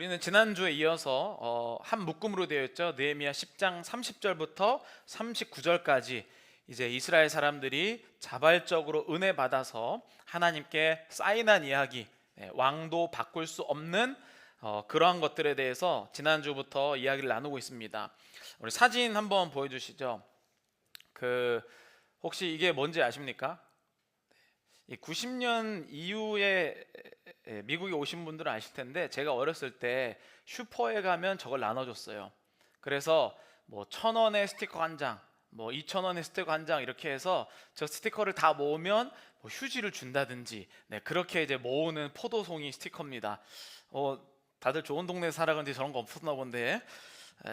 우리는 지난주에 이어서 한 묶음으로 되어 있죠. 느헤미야 10장 30절부터 39절까지 이제 이스라엘 사람들이 자발적으로 은혜 받아서 하나님께 사인한 이야기, 왕도 바꿀 수 없는 그러한 것들에 대해서 지난주부터 이야기를 나누고 있습니다. 우리 사진 한번 보여주시죠. 혹시 이게 뭔지 아십니까? 90년 이후에 미국에 오신 분들은 아실 텐데, 제가 어렸을 때 슈퍼에 가면 저걸 나눠줬어요. 그래서 뭐 1,000원의 스티커 한 장, 뭐 2,000원의 스티커 한 장, 이렇게 해서 저 스티커를 다 모으면 뭐 휴지를 준다든지, 그렇게 이제 모으는 포도송이 스티커입니다. 다들 좋은 동네에 살아가는데 저런 거 없었나 본데,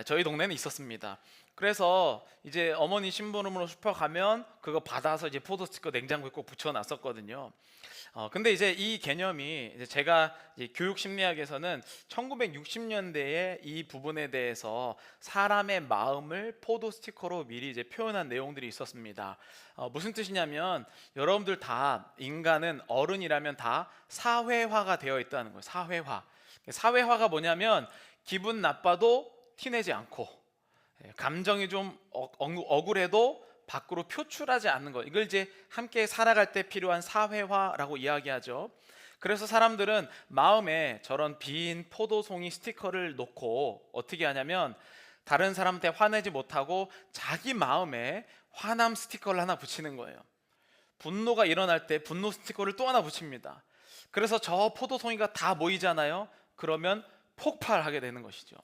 저희 동네는 있었습니다. 그래서 이제 어머니 심부름으로 슈퍼 가면 그거 받아서 이제 포도 스티커 냉장고에 꼭 붙여놨었거든요. 근데 이제 이 개념이 이제 제가 이제 교육 심리학에서는 1960년대에 이 부분에 대해서 사람의 마음을 포도 스티커로 미리 이제 표현한 내용들이 있었습니다. 무슨 뜻이냐면, 여러분들 다, 인간은 어른이라면 다 사회화가 되어 있다는 거예요. 사회화가 뭐냐면, 기분 나빠도 티내지 않고, 감정이 좀 억울해도 밖으로 표출하지 않는 것, 이걸 이제 함께 살아갈 때 필요한 사회화라고 이야기하죠. 그래서 사람들은 마음에 저런 빈 포도송이 스티커를 놓고 어떻게 하냐면, 다른 사람한테 화내지 못하고 자기 마음에 화남 스티커를 하나 붙이는 거예요. 분노가 일어날 때 분노 스티커를 또 하나 붙입니다. 그래서 저 포도송이가 다 모이잖아요. 그러면 폭발하게 되는 것이죠.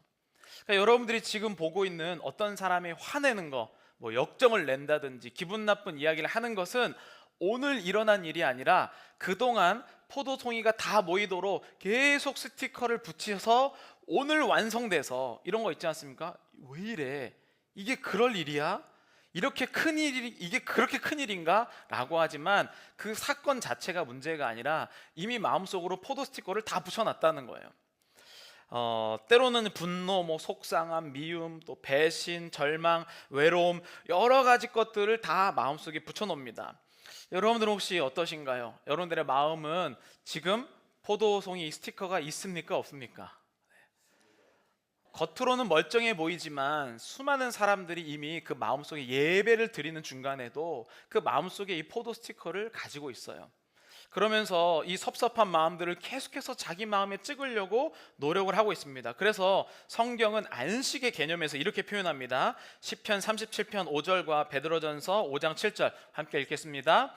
그러니까 여러분들이 지금 보고 있는 어떤 사람이 화내는 거, 뭐 역정을 낸다든지 기분 나쁜 이야기를 하는 것은 오늘 일어난 일이 아니라 그동안 포도송이가 다 모이도록 계속 스티커를 붙여서 오늘 완성돼서, 이런 거 있지 않습니까? 왜 이래? 이게 그럴 일이야? 이렇게 큰 일이, 이게 그렇게 큰 일인가? 라고 하지만 그 사건 자체가 문제가 아니라 이미 마음속으로 포도 스티커를 다 붙여놨다는 거예요. 때로는 분노, 뭐 속상함, 미움, 또 배신, 절망, 외로움, 여러 가지 것들을 다 마음속에 붙여놓습니다. 여러분들은 혹시 어떠신가요? 여러분들의 마음은 지금 포도송이 스티커가 있습니까? 없습니까? 겉으로는 멀쩡해 보이지만 수많은 사람들이 이미 그 마음속에 예배를 드리는 중간에도 그 마음속에 이 포도 스티커를 가지고 있어요. 그러면서 이 섭섭한 마음들을 계속해서 자기 마음에 찍으려고 노력을 하고 있습니다. 그래서 성경은 안식의 개념에서 이렇게 표현합니다. 시편 37편 5절과 베드로전서 5장 7절 함께 읽겠습니다.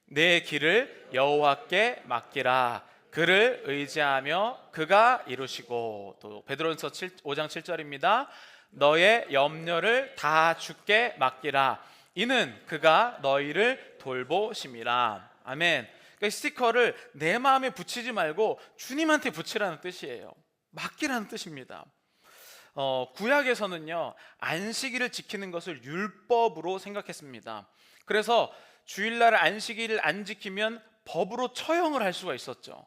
내 길을 여호와께 맡기라. 그를 의지하며 그가 이루시고, 또 베드로전서 5장 7절입니다. 너의 염려를 다 주께 맡기라. 이는 그가 너희를 돌보심이라. 아멘. 그러니까 스티커를 내 마음에 붙이지 말고 주님한테 붙이라는 뜻이에요. 맡기라는 뜻입니다. 구약에서는요, 안식일을 지키는 것을 율법으로 생각했습니다. 그래서 주일날 안식일을 안 지키면 법으로 처형을 할 수가 있었죠.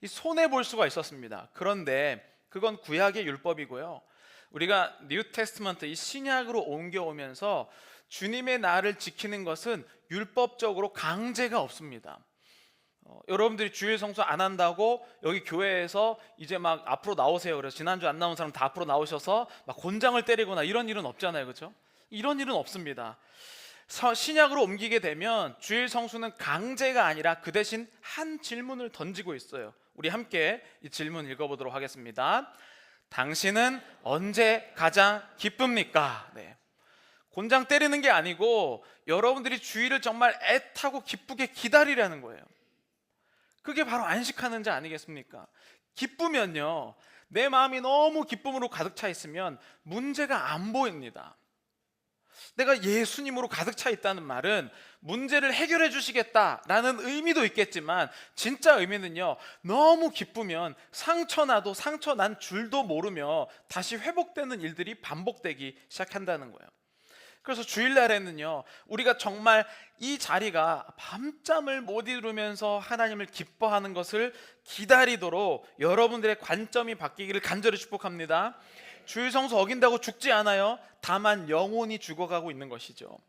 손해 볼 수가 있었습니다. 그런데 그건 구약의 율법이고요, 우리가 뉴 테스트먼트, 이 신약으로 옮겨오면서 주님의 날을 지키는 것은 율법적으로 강제가 없습니다. 여러분들이 주일 성수 안 한다고 여기 교회에서 이제 막 앞으로 나오세요, 그래서 지난주 안 나온 사람 다 앞으로 나오셔서 막 곤장을 때리거나 이런 일은 없잖아요, 그렇죠? 이런 일은 없습니다. 신약으로 옮기게 되면 주일 성수는 강제가 아니라 그 대신 한 질문을 던지고 있어요. 우리 함께 이 질문 읽어보도록 하겠습니다. 당신은 언제 가장 기쁩니까? 곤장 때리는 게 아니고 여러분들이 주일을 정말 애타고 기쁘게 기다리라는 거예요. 그게 바로 안식하는 자 아니겠습니까? 기쁘면요, 내 마음이 너무 기쁨으로 가득 차 있으면 문제가 안 보입니다. 내가 예수님으로 가득 차 있다는 말은 문제를 해결해 주시겠다라는 의미도 있겠지만, 진짜 의미는요, 너무 기쁘면 상처 난 줄도 모르며 다시 회복되는 일들이 반복되기 시작한다는 거예요. 그래서 주일날에는요, 우리가 정말 이 자리가 밤잠을 못 이루면서 하나님을 기뻐하는 것을 기다리도록 여러분들의 관점이 바뀌기를 간절히 축복합니다. 주일 성수 어긴다고 죽지 않아요. 다만 영혼이 죽어가고 있는 것이죠.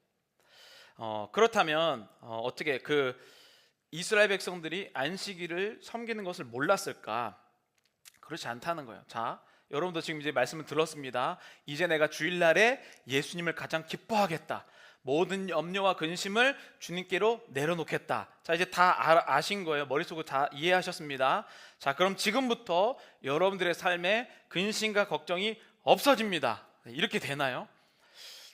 그렇다면 어떻게 이스라엘 백성들이 안식일을 섬기는 것을 몰랐을까? 그렇지 않다는 거예요. 자, 여러분도 지금 이제 말씀을 들었습니다. 이제 내가 주일날에 예수님을 가장 기뻐하겠다. 모든 염려와 근심을 주님께로 내려놓겠다. 자, 이제 다 아신 거예요. 머릿속으로 다 이해하셨습니다. 자, 그럼 지금부터 여러분들의 삶에 근심과 걱정이 없어집니다. 이렇게 되나요?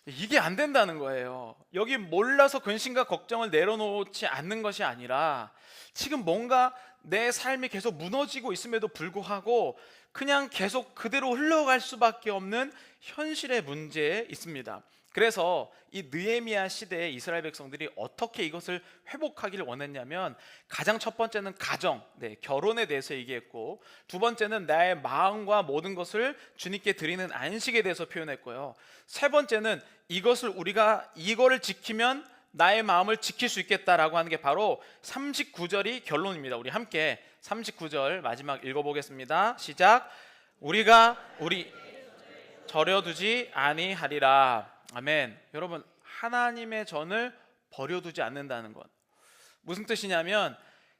이게 안 된다는 거예요. 여기 몰라서 근심과 걱정을 내려놓지 않는 것이 아니라 지금 뭔가 내 삶이 계속 무너지고 있음에도 불구하고 그냥 계속 그대로 흘러갈 수밖에 없는 현실의 문제에 있습니다. 그래서 이 느헤미야 시대의 이스라엘 백성들이 어떻게 이것을 회복하기를 원했냐면, 가장 첫 번째는 가정, 결혼에 대해서 얘기했고, 두 번째는 나의 마음과 모든 것을 주님께 드리는 안식에 대해서 표현했고요, 세 번째는 이거를 지키면 나의 마음을 지킬 수 있겠다라고 하는 게 바로 39절이 결론입니다. 우리 함께 39절 마지막 읽어보겠습니다. 시작. 우리가 우리 절여두지 아니하리라. 아멘. 여러분, 하나님의 전을 버려두지 않는다는 것, 무슨 뜻이냐면,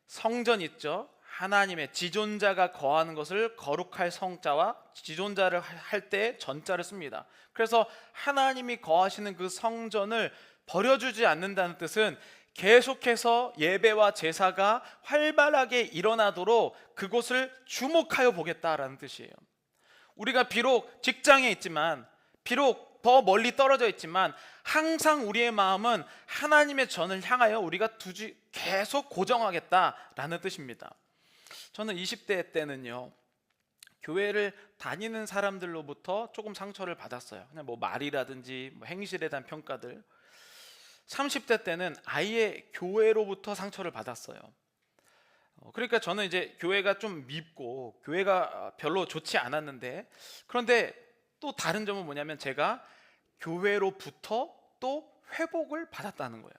성전 있죠. 하나님의 지존자가 거하는 것을 거룩할 성자와 지존자를 할 때 전자를 씁니다. 그래서 하나님이 거하시는 그 성전을 버려주지 않는다는 뜻은 계속해서 예배와 제사가 활발하게 일어나도록 그곳을 주목하여 보겠다라는 뜻이에요. 우리가 비록 직장에 있지만, 비록 더 멀리 떨어져 있지만, 항상 우리의 마음은 하나님의 전을 향하여 우리가 계속 고정하겠다라는 뜻입니다. 저는 20대 때는요, 교회를 다니는 사람들로부터 조금 상처를 받았어요. 그냥 뭐 말이라든지 행실에 대한 평가들. 30대 때는 아예 교회로부터 상처를 받았어요. 그러니까 저는 이제 교회가 좀 밉고 교회가 별로 좋지 않았는데, 그런데 또 다른 점은 뭐냐면, 제가 교회로부터 또 회복을 받았다는 거예요.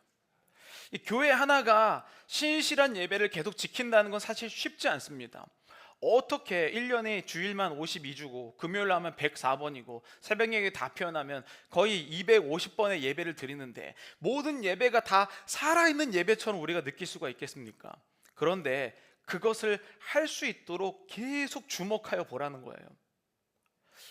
이 교회 하나가 신실한 예배를 계속 지킨다는 건 사실 쉽지 않습니다. 어떻게 1년에 주일만 52주고 금요일 하면 104번이고 새벽 예배 다 피어나면 거의 250번의 예배를 드리는데, 모든 예배가 다 살아있는 예배처럼 우리가 느낄 수가 있겠습니까? 그런데 그것을 할 수 있도록 계속 주목하여 보라는 거예요.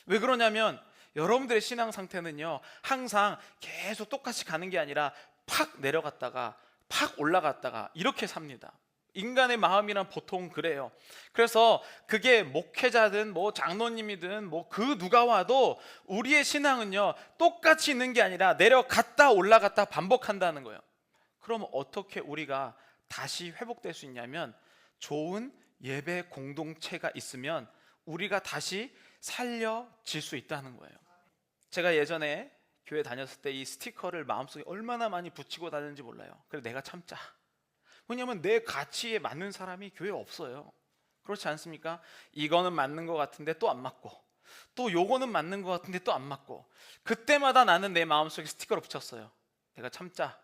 왜 그러냐면, 여러분들의 신앙 상태는요, 항상 계속 똑같이 가는 게 아니라 팍 내려갔다가 팍 올라갔다가 이렇게 삽니다. 인간의 마음이란 보통 그래요. 그래서 그게 목회자든 뭐 장로님이든 뭐 그 누가 와도 우리의 신앙은요, 똑같이 있는 게 아니라 내려갔다 올라갔다 반복한다는 거예요. 그럼 어떻게 우리가 다시 회복될 수 있냐면, 좋은 예배 공동체가 있으면 우리가 다시 살려질 수 있다는 거예요. 제가 예전에 교회 다녔을 때 이 스티커를 마음속에 얼마나 많이 붙이고 다녔는지 몰라요. 그래서 내가 참자. 왜냐하면 내 가치에 맞는 사람이 교회에 없어요. 그렇지 않습니까? 이거는 맞는 것 같은데 또 안 맞고, 또 요거는 맞는 것 같은데 또 안 맞고, 그때마다 나는 내 마음속에 스티커를 붙였어요. 내가 참자.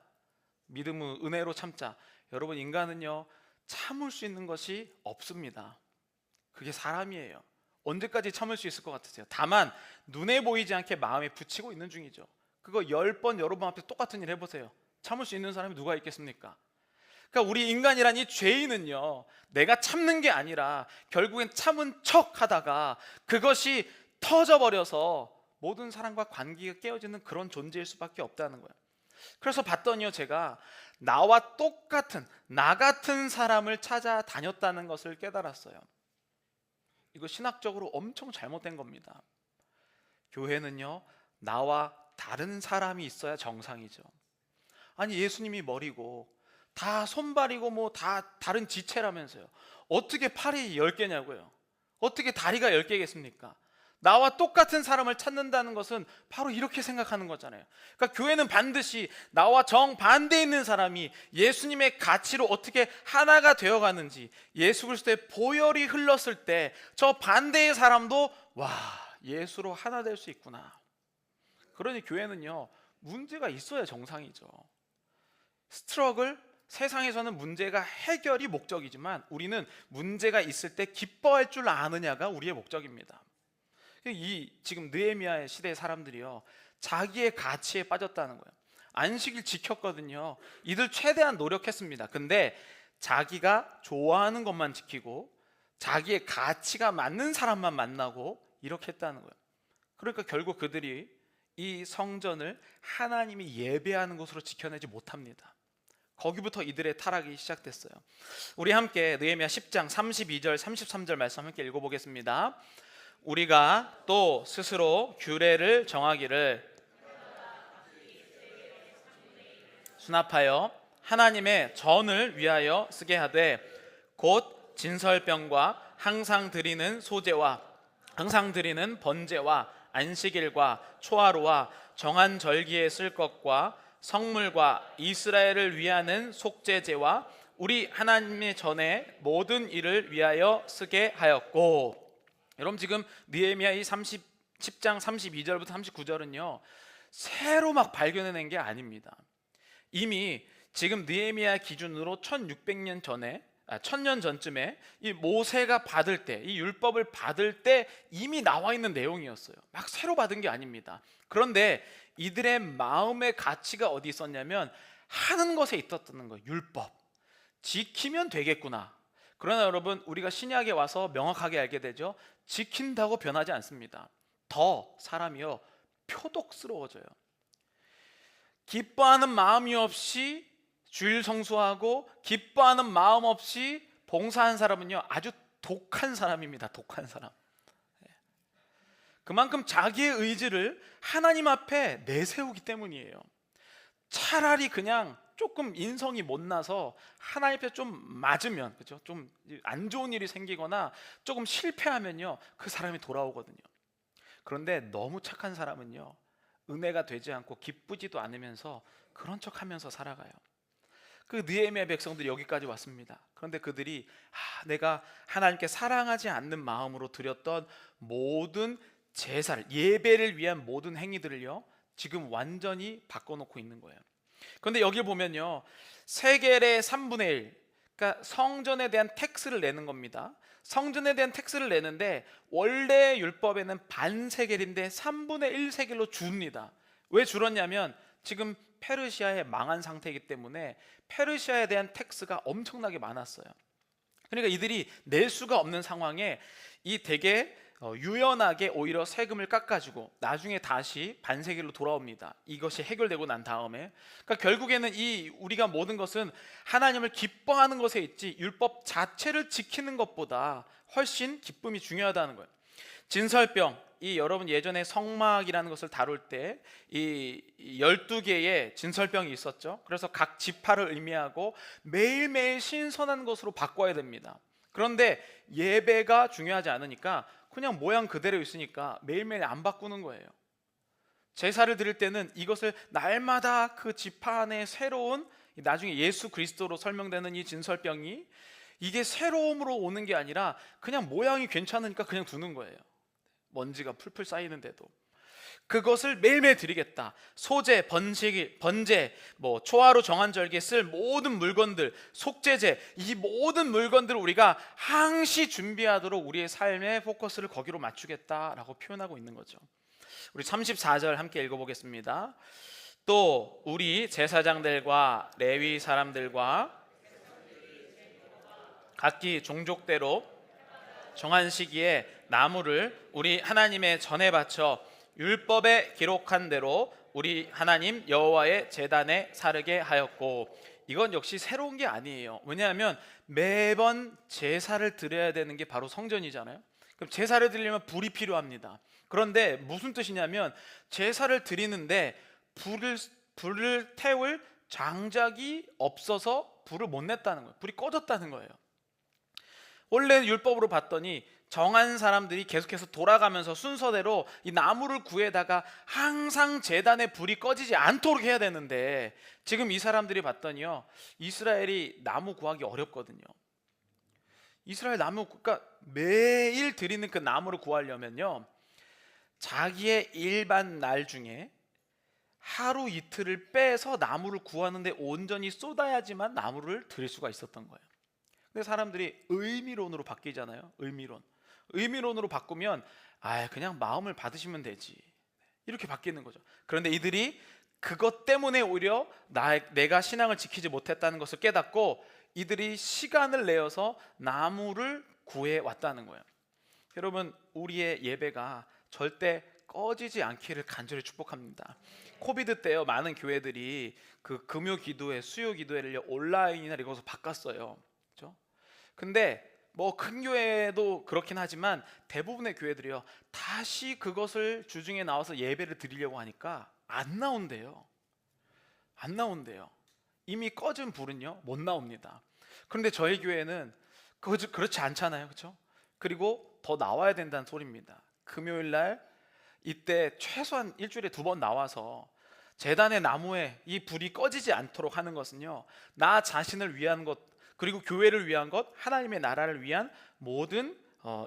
믿음의 은혜로 참자. 여러분, 인간은요, 참을 수 있는 것이 없습니다. 그게 사람이에요. 언제까지 참을 수 있을 것 같으세요? 다만 눈에 보이지 않게 마음에 붙이고 있는 중이죠. 그거 10번 여러분 앞에 똑같은 일 해보세요. 참을 수 있는 사람이 누가 있겠습니까? 그러니까 우리 인간이란 이 죄인은요, 내가 참는 게 아니라 결국엔 참은 척 하다가 그것이 터져버려서 모든 사람과 관계가 깨어지는 그런 존재일 수밖에 없다는 거예요. 그래서 봤더니요, 제가 나와 똑같은, 나 같은 사람을 찾아다녔다는 것을 깨달았어요. 이거 신학적으로 엄청 잘못된 겁니다. 교회는요, 나와 다른 사람이 있어야 정상이죠. 아니, 예수님이 머리고 다 손발이고 뭐 다 다른 지체라면서요. 어떻게 팔이 10개냐고요? 어떻게 다리가 10개겠습니까? 나와 똑같은 사람을 찾는다는 것은 바로 이렇게 생각하는 거잖아요. 그러니까 교회는 반드시 나와 정반대에 있는 사람이 예수님의 가치로 어떻게 하나가 되어가는지, 예수 그리스도의 보혈이 흘렀을 때 저 반대의 사람도 와, 예수로 하나 될 수 있구나. 그러니 교회는요, 문제가 있어야 정상이죠. 스트러글, 세상에서는 문제가 해결이 목적이지만 우리는 문제가 있을 때 기뻐할 줄 아느냐가 우리의 목적입니다. 이 지금 느헤미야의 시대의 사람들이요, 자기의 가치에 빠졌다는 거예요. 안식일 지켰거든요. 이들 최대한 노력했습니다. 근데 자기가 좋아하는 것만 지키고 자기의 가치가 맞는 사람만 만나고 이렇게 했다는 거예요. 그러니까 결국 그들이 이 성전을 하나님이 예배하는 곳으로 지켜내지 못합니다. 거기부터 이들의 타락이 시작됐어요. 우리 함께 느헤미야 10장 32절 33절 말씀 함께 읽어보겠습니다. 우리가 또 스스로 규례를 정하기를 수납하여 하나님의 전을 위하여 쓰게 하되 곧 진설병과 항상 드리는 소제와 항상 드리는 번제와 안식일과 초하루와 정한 절기에 쓸 것과 성물과 이스라엘을 위하는 속죄제와 우리 하나님의 전에 모든 일을 위하여 쓰게 하였고. 여러분 지금 느헤미야 이 10장 32절부터 39절은요 새로 막 발견해낸 게 아닙니다. 이미 지금 느헤미야 기준으로 1600년 전에 1000년 전쯤에 이 모세가 받을 때, 이 율법을 받을 때 이미 나와 있는 내용이었어요. 막 새로 받은 게 아닙니다. 그런데 이들의 마음의 가치가 어디 있었냐면 하는 것에 있었다는 거예요. 율법 지키면 되겠구나. 그러나 여러분 우리가 신약에 와서 명확하게 알게 되죠. 지킨다고 변하지 않습니다. 더 사람이요 표독스러워져요. 기뻐하는 마음이 없이 주일 성수하고 기뻐하는 마음 없이 봉사한 사람은요 아주 독한 사람입니다. 독한 사람. 그만큼 자기의 의지를 하나님 앞에 내세우기 때문이에요. 차라리 그냥 조금 인성이 못나서 하나님 앞에 좀 맞으면, 그렇죠? 좀 안 좋은 일이 생기거나 조금 실패하면요 그 사람이 돌아오거든요. 그런데 너무 착한 사람은요 은혜가 되지 않고 기쁘지도 않으면서 그런 척하면서 살아가요. 그 느헤미야 백성들이 여기까지 왔습니다. 그런데 그들이 내가 하나님께 사랑하지 않는 마음으로 드렸던 모든 제사를, 예배를 위한 모든 행위들을요 지금 완전히 바꿔놓고 있는 거예요. 그런데 여기 보면요 세겔의 3분의 1, 그러니까 성전에 대한 텍스를 내는 겁니다. 성전에 대한 텍스를 내는데 원래 율법에는 반세겔인데 3분의 1세겔로 줍니다. 왜 줄었냐면 지금 페르시아에 망한 상태이기 때문에 페르시아에 대한 텍스가 엄청나게 많았어요. 그러니까 이들이 낼 수가 없는 상황에 이 되게 유연하게 오히려 세금을 깎아주고 나중에 다시 반세겔로 돌아옵니다. 이것이 해결되고 난 다음에. 그러니까 결국에는 이 우리가 모든 것은 하나님을 기뻐하는 것에 있지 율법 자체를 지키는 것보다 훨씬 기쁨이 중요하다는 거예요. 진설병, 이 여러분 예전에 성막이라는 것을 다룰 때 이 12개의 진설병이 있었죠. 그래서 각 지파를 의미하고 매일매일 신선한 것으로 바꿔야 됩니다. 그런데 예배가 중요하지 않으니까 그냥 모양 그대로 있으니까 매일매일 안 바꾸는 거예요. 제사를 드릴 때는 이것을 날마다 그 지파 안에 새로운, 나중에 예수 그리스도로 설명되는 이 진설병이 이게 새로움으로 오는 게 아니라 그냥 모양이 괜찮으니까 그냥 두는 거예요. 먼지가 풀풀 쌓이는데도 그것을 매일매일 드리겠다. 소제, 번제, 초하루 정한 절기에 쓸 모든 물건들, 속죄제, 이 모든 물건들을 우리가 항시 준비하도록 우리의 삶의 포커스를 거기로 맞추겠다라고 표현하고 있는 거죠. 우리 34절 함께 읽어보겠습니다. 또 우리 제사장들과 레위 사람들과 각기 종족대로 정한 시기에 나무를 우리 하나님의 전에 바쳐 율법에 기록한 대로 우리 하나님 여호와의 제단에 사르게 하였고. 이건 역시 새로운 게 아니에요. 왜냐하면 매번 제사를 드려야 되는 게 바로 성전이잖아요. 그럼 제사를 드리려면 불이 필요합니다. 그런데 무슨 뜻이냐면 제사를 드리는데 불을 태울 장작이 없어서 불을 못 냈다는 거예요. 불이 꺼졌다는 거예요. 원래 율법으로 봤더니 정한 사람들이 계속해서 돌아가면서 순서대로 이 나무를 구해다가 항상 제단에 불이 꺼지지 않도록 해야 되는데 지금 이 사람들이 봤더니요 이스라엘이 나무 구하기 어렵거든요. 이스라엘 나무, 그러니까 매일 드리는 그 나무를 구하려면요 자기의 일반 날 중에 하루 이틀을 빼서 나무를 구하는데 온전히 쏟아야지만 나무를 드릴 수가 있었던 거예요. 근데 사람들이 의미론으로 바뀌잖아요. 의미론으로 바꾸면 그냥 마음을 받으시면 되지, 이렇게 바뀌는 거죠. 그런데 이들이 그것 때문에 오히려 내가 신앙을 지키지 못했다는 것을 깨닫고 이들이 시간을 내어서 나무를 구해 왔다는 거예요. 여러분, 우리의 예배가 절대 꺼지지 않기를 간절히 축복합니다. 코비드 때요, 많은 교회들이 그 금요 기도회, 수요 기도회를 온라인이나 이것으로 바꿨어요. 그렇죠? 근데 뭐 큰 교회도 그렇긴 하지만 대부분의 교회들이요, 다시 그것을 주중에 나와서 예배를 드리려고 하니까 안 나온대요. 안 나온대요. 이미 꺼진 불은요 못 나옵니다. 그런데 저희 교회는 그렇지 않잖아요, 그렇죠? 그리고 더 나와야 된다는 소리입니다. 금요일 날 이때 최소한 일주일에 2번 나와서 제단의 나무에 이 불이 꺼지지 않도록 하는 것은요, 나 자신을 위한 것, 그리고 교회를 위한 것, 하나님의 나라를 위한 모든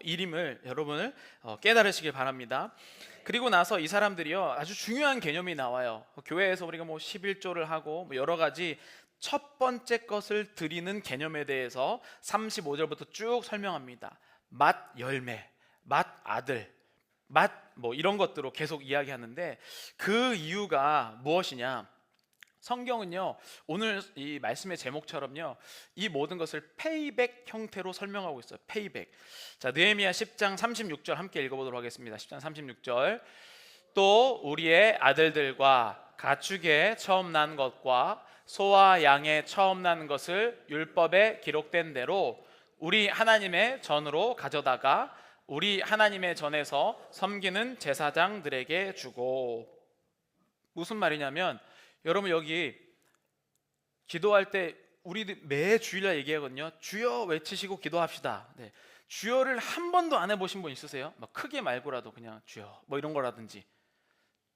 일임을 여러분을 깨달으시길 바랍니다. 그리고 나서 이 사람들이요, 아주 중요한 개념이 나와요. 교회에서 우리가 뭐 11조를 하고 뭐 여러 가지 첫 번째 것을 드리는 개념에 대해서 35절부터 쭉 설명합니다. 맛 열매, 맛 아들, 맛 뭐 이런 것들로 계속 이야기하는데, 그 이유가 무엇이냐? 성경은요, 오늘 이 말씀의 제목처럼요, 이 모든 것을 페이백 형태로 설명하고 있어요. 페이백. 자, 느헤미야 10장 36절 함께 읽어보도록 하겠습니다. 10장 36절. 또 우리의 아들들과 가축의 처음 난 것과 소와 양의 처음 난 것을 율법에 기록된 대로 우리 하나님의 전으로 가져다가 우리 하나님의 전에서 섬기는 제사장들에게 주고. 무슨 말이냐면, 여러분 여기 기도할 때 우리 매 주일날 얘기하거든요. 주여 외치시고 기도합시다. 네. 주여를 한 번도 안 해보신 분 있으세요? 막 크게 말고라도 그냥 주여 뭐 이런 거라든지.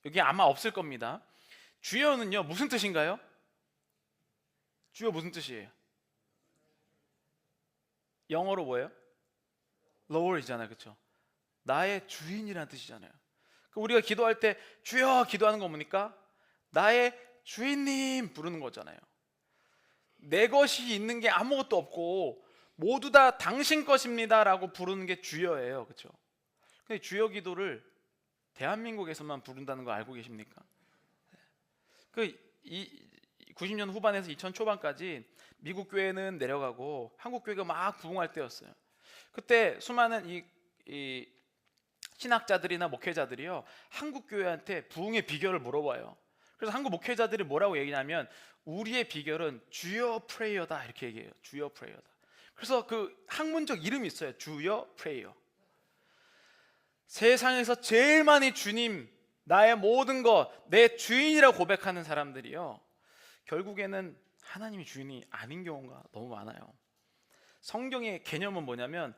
여기 아마 없을 겁니다. 주여는요 무슨 뜻인가요? 주여 무슨 뜻이에요? 영어로 뭐예요? Lord이잖아요, 그렇죠? 나의 주인이라는 뜻이잖아요. 우리가 기도할 때 주여 기도하는 거 뭡니까? 나의 주인님 부르는 거잖아요. 내 것이 있는 게 아무것도 없고 모두 다 당신 것입니다 라고 부르는 게 주여예요, 그렇죠? 근데 주여 기도를 대한민국에서만 부른다는 거 알고 계십니까? 이 90년 후반에서 2000 초반까지 미국 교회는 내려가고 한국 교회가 막 부흥할 때였어요. 그때 수많은 이 신학자들이나 목회자들이요, 한국 교회한테 부흥의 비결을 물어봐요. 그래서 한국 목회자들이 뭐라고 얘기냐면, 우리의 비결은 주여 프레이어다 이렇게 얘기해요. 주여 프레이어다. 그래서 그 학문적 이름이 있어요. 주여 프레이어. 세상에서 제일 많이 주님, 나의 모든 것, 내 주인이라고 고백하는 사람들이요, 결국에는 하나님이 주인이 아닌 경우가 너무 많아요. 성경의 개념은 뭐냐면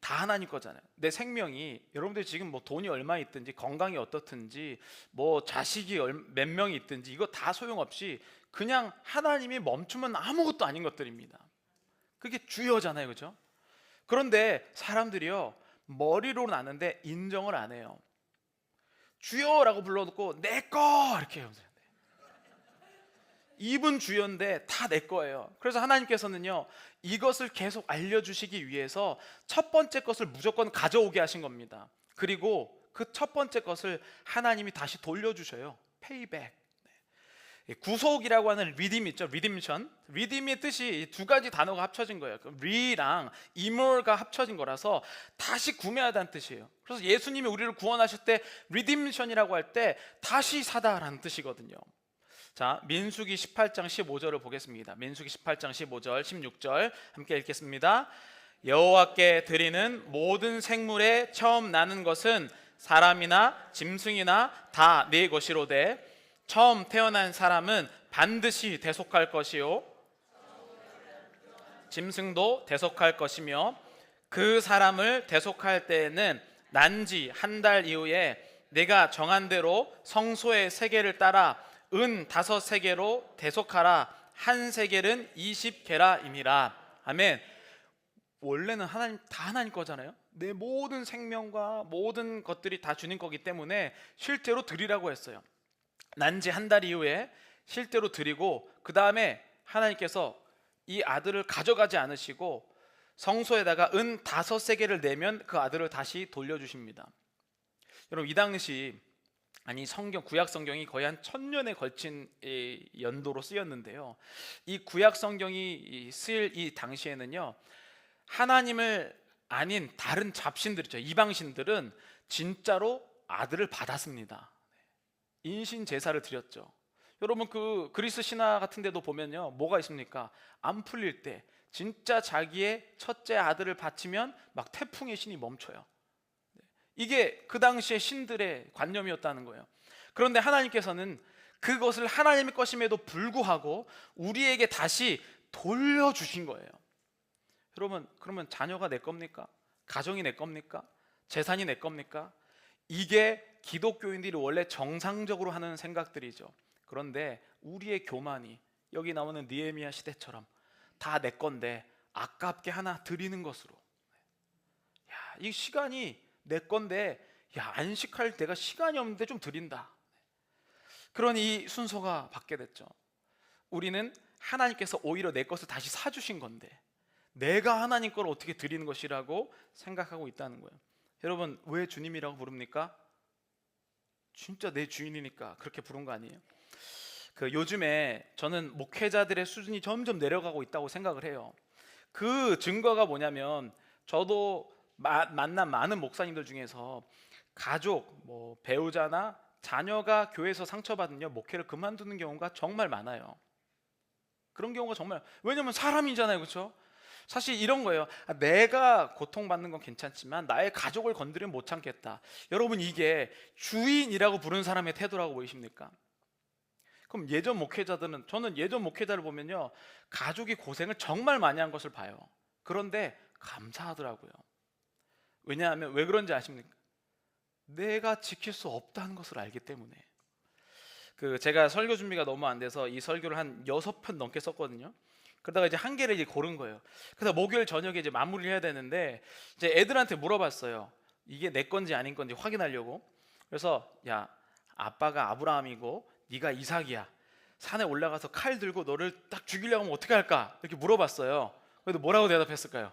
다 하나님 거잖아요. 내 생명이, 여러분들 지금 뭐 돈이 얼마 있든지 건강이 어떻든지 뭐 자식이 몇 명이 있든지 이거 다 소용없이 그냥 하나님이 멈추면 아무것도 아닌 것들입니다. 그게 주여잖아요, 그렇죠? 그런데 사람들이요, 머리로는 아는데 인정을 안 해요. 주여라고 불러놓고 내 거 이렇게 해요. 입은 주여인데 다 내 거예요. 그래서 하나님께서는요, 이것을 계속 알려주시기 위해서 첫 번째 것을 무조건 가져오게 하신 겁니다. 그리고 그 첫 번째 것을 하나님이 다시 돌려주셔요. 페이백. 구속이라고 하는 리딤 있죠. 리딤션. 리딤의 뜻이 두 가지 단어가 합쳐진 거예요. 리랑 이몰가 합쳐진 거라서 다시 구매하다는 뜻이에요. 그래서 예수님이 우리를 구원하실 때 리딤션이라고 할 때 다시 사다라는 뜻이거든요. 자, 민수기 18장 15절을 보겠습니다. 민수기 18장 15절 16절 함께 읽겠습니다. 여호와께 드리는 모든 생물의 처음 나는 것은 사람이나 짐승이나 다 네 것이로되 처음 태어난 사람은 반드시 대속할 것이요 짐승도 대속할 것이며, 그 사람을 대속할 때에는 난지 한 달 이후에 내가 정한 대로 성소의 세계를 따라 은 5세계로 대속하라. 한 세겔은 20게라임이라. 아멘. 원래는 하나님, 다 하나님 거잖아요. 내 모든 생명과 모든 것들이 다 주님 거기 때문에 실제로 드리라고 했어요. 난지 한 달 이후에 실제로 드리고, 그 다음에 하나님께서 이 아들을 가져가지 않으시고 성소에다가 은 5세겔을 내면 그 아들을 다시 돌려주십니다. 여러분, 이 당시, 아니 성경, 구약 성경이 거의 한 1000년에 걸친 연도로 쓰였는데요, 이 구약 성경이 쓰일 이 당시에는요, 하나님을 아닌 다른 잡신들 있죠. 이방신들은 진짜로 아들을 받았습니다. 인신 제사를 드렸죠. 여러분 그 그리스 신화 같은 데도 보면요, 뭐가 있습니까? 안 풀릴 때 진짜 자기의 첫째 아들을 바치면 막 태풍의 신이 멈춰요. 이게 그 당시의 신들의 관념이었다는 거예요. 그런데 하나님께서는 그것을 하나님의 것임에도 불구하고 우리에게 다시 돌려주신 거예요. 여러분, 그러면 자녀가 내 겁니까? 가정이 내 겁니까? 재산이 내 겁니까? 이게 기독교인들이 원래 정상적으로 하는 생각들이죠. 그런데 우리의 교만이 여기 나오는 느헤미야 시대처럼 다 내 건데 아깝게 하나 드리는 것으로, 야, 이 시간이 내 건데, 야, 안식할 때가 시간이 없는데 좀 드린다. 그런 이 순서가 받게 됐죠. 우리는 하나님께서 오히려 내 것을 다시 사주신 건데 내가 하나님 걸 어떻게 드리는 것이라고 생각하고 있다는 거예요. 여러분, 왜 주님이라고 부릅니까? 진짜 내 주인이니까 그렇게 부른 거 아니에요? 요즘에 저는 목회자들의 수준이 점점 내려가고 있다고 생각을 해요. 그 증거가 뭐냐면, 저도 만난 많은 목사님들 중에서 가족, 배우자나 자녀가 교회에서 상처받으면 목회를 그만두는 경우가 정말 많아요. 그런 경우가 정말, 왜냐면 사람이잖아요, 그렇죠? 사실 이런 거예요. 내가 고통받는 건 괜찮지만 나의 가족을 건드리면 못 참겠다. 여러분, 이게 주인이라고 부르는 사람의 태도라고 보이십니까? 그럼 예전 목회자들은, 저는 예전 목회자를 보면요, 가족이 고생을 정말 많이 한 것을 봐요. 그런데 감사하더라고요. 왜냐하면, 왜 그런지 아십니까? 내가 지킬 수 없다는 것을 알기 때문에. 제가 설교 준비가 너무 안 돼서 이 설교를 한 6편 넘게 썼거든요. 그러다가 이제 한 개를 이제 고른 거예요. 그래서 목요일 저녁에 이제 마무리를 해야 되는데, 이제 애들한테 물어봤어요. 이게 내 건지 아닌 건지 확인하려고. 그래서, 야, 아빠가 아브라함이고 네가 이삭이야. 산에 올라가서 칼 들고 너를 딱 죽이려고 하면 어떻게 할까? 이렇게 물어봤어요. 그래도 뭐라고 대답했을까요?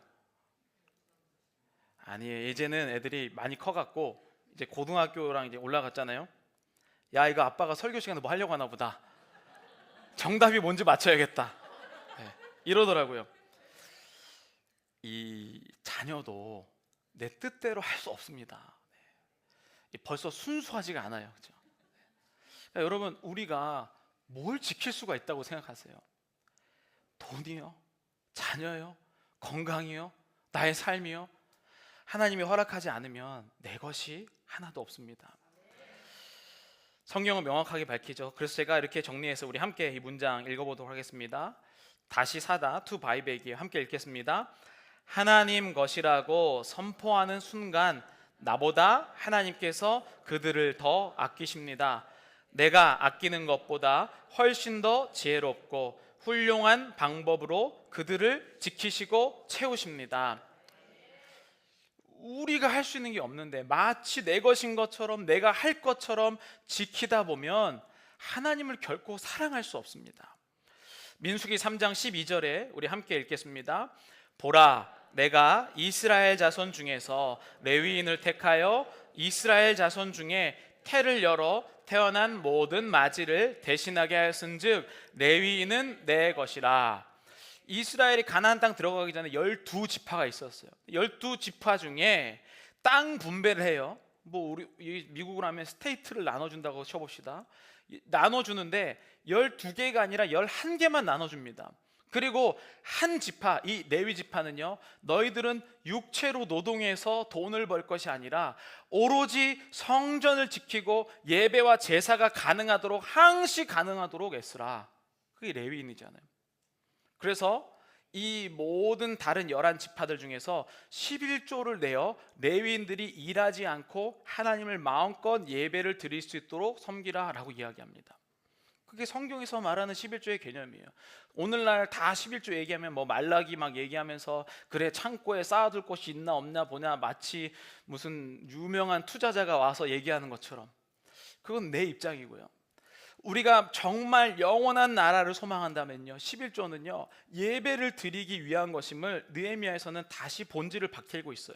아니에요. 이제는 애들이 많이 커갖고 이제 고등학교랑 이제 올라갔잖아요. 야, 이거 아빠가 설교 시간에 뭐 하려고 하나 보다. 정답이 뭔지 맞춰야겠다. 네, 이러더라고요. 이 자녀도 내 뜻대로 할 수 없습니다. 벌써 순수하지가 않아요, 그렇죠? 그러니까 여러분, 우리가 뭘 지킬 수가 있다고 생각하세요? 돈이요? 자녀요? 건강이요? 나의 삶이요? 하나님이 허락하지 않으면 내 것이 하나도 없습니다. 성경은 명확하게 밝히죠. 그래서 제가 이렇게 정리해서 우리 함께 이 문장 읽어보도록 하겠습니다. 다시 사다 투 바이백이에요. 함께 읽겠습니다. 하나님 것이라고 선포하는 순간 나보다 하나님께서 그들을 더 아끼십니다. 내가 아끼는 것보다 훨씬 더 지혜롭고 훌륭한 방법으로 그들을 지키시고 채우십니다. 우리가 할 수 있는 게 없는데 마치 내 것인 것처럼, 내가 할 것처럼 지키다 보면 하나님을 결코 사랑할 수 없습니다. 민수기 3장 12절에 우리 함께 읽겠습니다. 보라, 내가 이스라엘 자손 중에서 레위인을 택하여 이스라엘 자손 중에 태를 열어 태어난 모든 마지를 대신하게 하였은즉 레위인은 내 것이라. 이스라엘이 가나안 땅 들어가기 전에 12지파가 있었어요. 12지파 중에 땅 분배를 해요. 우리 미국으로 하면 스테이트를 나눠준다고 쳐봅시다. 나눠주는데 12개가 아니라 11개만 나눠줍니다. 그리고 한 지파, 이 레위 지파는요, 너희들은 육체로 노동해서 돈을 벌 것이 아니라 오로지 성전을 지키고 예배와 제사가 가능하도록, 항시 가능하도록 애쓰라. 그게 레위인이잖아요. 그래서 이 모든 다른 11지파들 중에서 11조를 내어 레위인들이 일하지 않고 하나님을 마음껏 예배를 드릴 수 있도록 섬기라 라고 이야기합니다. 그게 성경에서 말하는 11조의 개념이에요. 오늘날 다 11조 얘기하면 말라기 막 얘기하면서 그래 창고에 쌓아둘 곳이 있나 없나 보냐, 마치 무슨 유명한 투자자가 와서 얘기하는 것처럼. 그건 내 입장이고요. 우리가 정말 영원한 나라를 소망한다면요, 11조는요 예배를 드리기 위한 것임을 느헤미야에서는 다시 본질을 밝히고 있어요.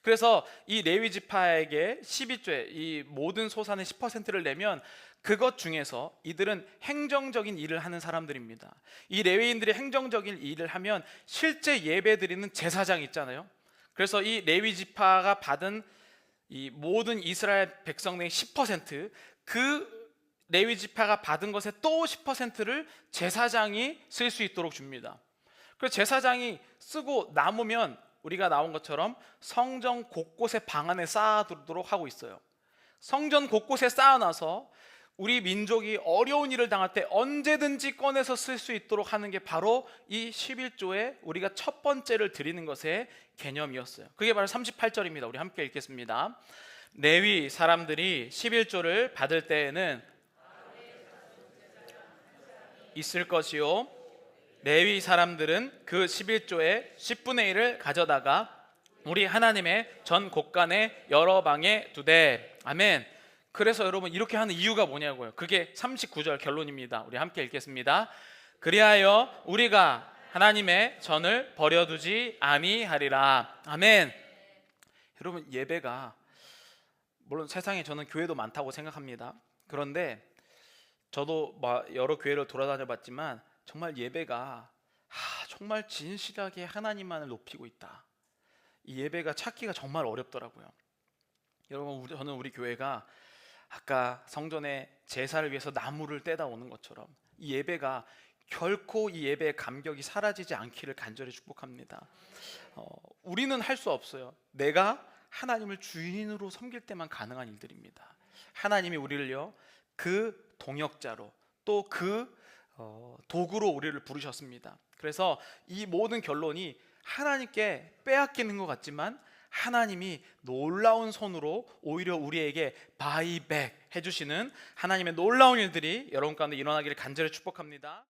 그래서 이 레위 지파에게 12조에 이 모든 소산의 10%를 내면 그것 중에서 이들은 행정적인 일을 하는 사람들입니다. 이 레위인들이 행정적인 일을 하면 실제 예배드리는 제사장 있잖아요. 그래서 이 레위 지파가 받은 이 모든 이스라엘 백성 중에 10%, 그 레위 지파가 받은 것의 또 10%를 제사장이 쓸 수 있도록 줍니다. 그래서 제사장이 쓰고 남으면 우리가 나온 것처럼 성전 곳곳에 방 안에 쌓아두도록 하고 있어요. 성전 곳곳에 쌓아놔서 우리 민족이 어려운 일을 당할 때 언제든지 꺼내서 쓸 수 있도록 하는 게 바로 이 11조에 우리가 첫 번째를 드리는 것의 개념이었어요. 그게 바로 38절입니다. 우리 함께 읽겠습니다. 레위 사람들이 11조를 받을 때에는 있을 것이요, 레위 사람들은 그 11조의 10분의 1을 가져다가 우리 하나님의 전 곳간에 여러 방에 두되. 아멘. 그래서 여러분 이렇게 하는 이유가 뭐냐고요. 그게 39절 결론입니다. 우리 함께 읽겠습니다. 그리하여 우리가 하나님의 전을 버려두지 아니하리라. 아멘. 여러분 예배가 물론 세상에 저는 교회도 많다고 생각합니다. 그런데 저도 여러 교회를 돌아다녀 봤지만 정말 예배가 정말 진실하게 하나님만을 높이고 있다. 이 예배가 찾기가 정말 어렵더라고요. 여러분 저는 우리 교회가 아까 성전에 제사를 위해서 나무를 떼다 오는 것처럼 이 예배가 결코 이 예배의 감격이 사라지지 않기를 간절히 축복합니다. 우리는 할 수 없어요. 내가 하나님을 주인으로 섬길 때만 가능한 일들입니다. 하나님이 우리를요 그 동역자로 또 그 도구로 우리를 부르셨습니다. 그래서 이 모든 결론이 하나님께 빼앗기는 것 같지만 하나님이 놀라운 손으로 오히려 우리에게 바이백 해주시는 하나님의 놀라운 일들이 여러분 가운데 일어나기를 간절히 축복합니다.